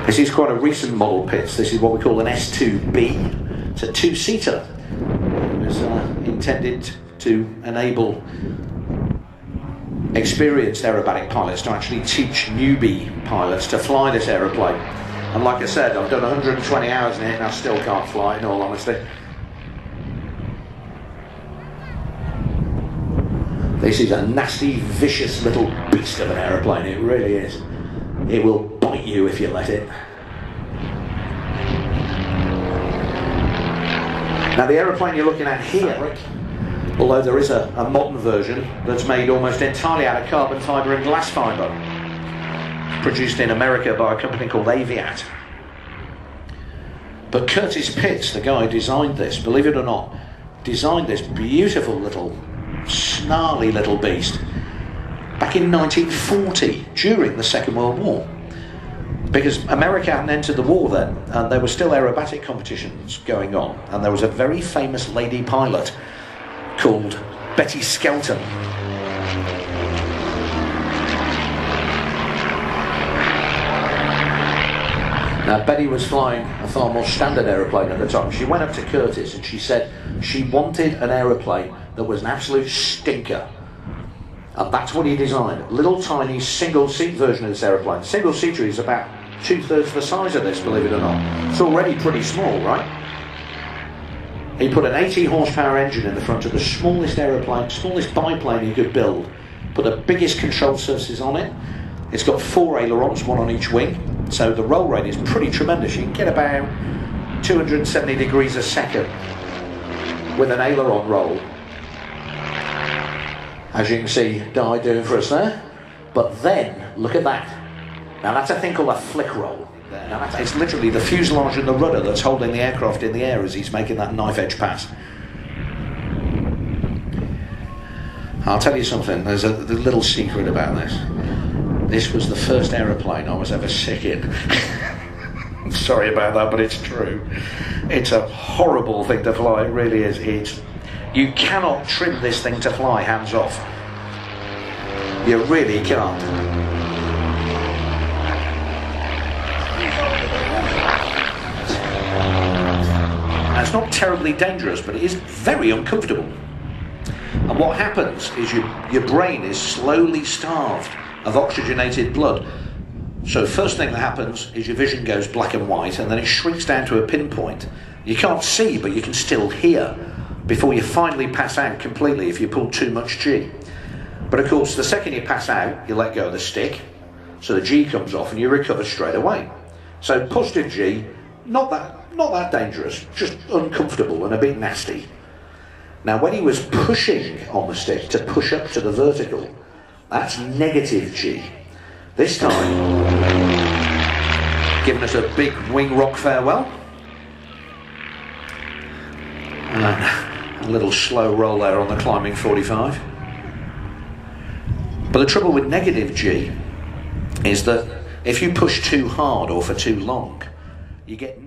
This is quite a recent model Pitts. This is what we call an s2b. It's a two-seater. It was intended to enable experienced aerobatic pilots to actually teach newbie pilots to fly this aeroplane. And like I said, I've done 120 hours in it and I still can't fly, in all honesty. This is a nasty, vicious little beast of an aeroplane, it really is. It will bite you if you let it. Now the aeroplane you're looking at here, although there is a modern version that's made almost entirely out of carbon fibre and glass fibre, produced in America by a company called Aviat. But Curtis Pitts, the guy who designed this, believe it or not, designed this beautiful little, snarly little beast back in 1940, during the Second World War. Because America hadn't entered the war then, and there were still aerobatic competitions going on, and there was a very famous lady pilot called Betty Skelton. Now Betty was flying a far more standard aeroplane at the time. She went up to Curtis and she said she wanted an aeroplane that was an absolute stinker. And that's what he designed. A little tiny single-seat version of this aeroplane. Single-seater is about 2/3 the size of this, believe it or not. It's already pretty small, right? He put an 80 horsepower engine in the front of the smallest aeroplane, smallest biplane he could build. Put the biggest control surfaces on it. It's got 4 ailerons, one on each wing. So the roll rate is pretty tremendous. You can get about 270 degrees a second with an aileron roll, as you can see Di doing for us there. But then, look at that. Now that's a thing called a flick roll. Now it's literally the fuselage and the rudder that's holding the aircraft in the air as he's making that knife edge pass. I'll tell you something, there's a little secret about this. This was the first aeroplane I was ever sick in. I'm sorry about that, but it's true. It's a horrible thing to fly, it really is. You cannot trim this thing to fly hands off. You really can't. Now, it's not terribly dangerous, but it is very uncomfortable. And what happens is your brain is slowly starved of oxygenated blood. So first thing that happens is your vision goes black and white, and then it shrinks down to a pinpoint. You can't see, but you can still hear before you finally pass out completely if you pull too much G. But of course, the second you pass out, you let go of the stick, so the G comes off and you recover straight away. So positive G, not that dangerous, just uncomfortable and a bit nasty. Now when he was pushing on the stick to push up to the vertical, that's negative G. This time, giving us a big wing rock farewell. And a little slow roll there on the climbing 45. But the trouble with negative G is that if you push too hard or for too long, you get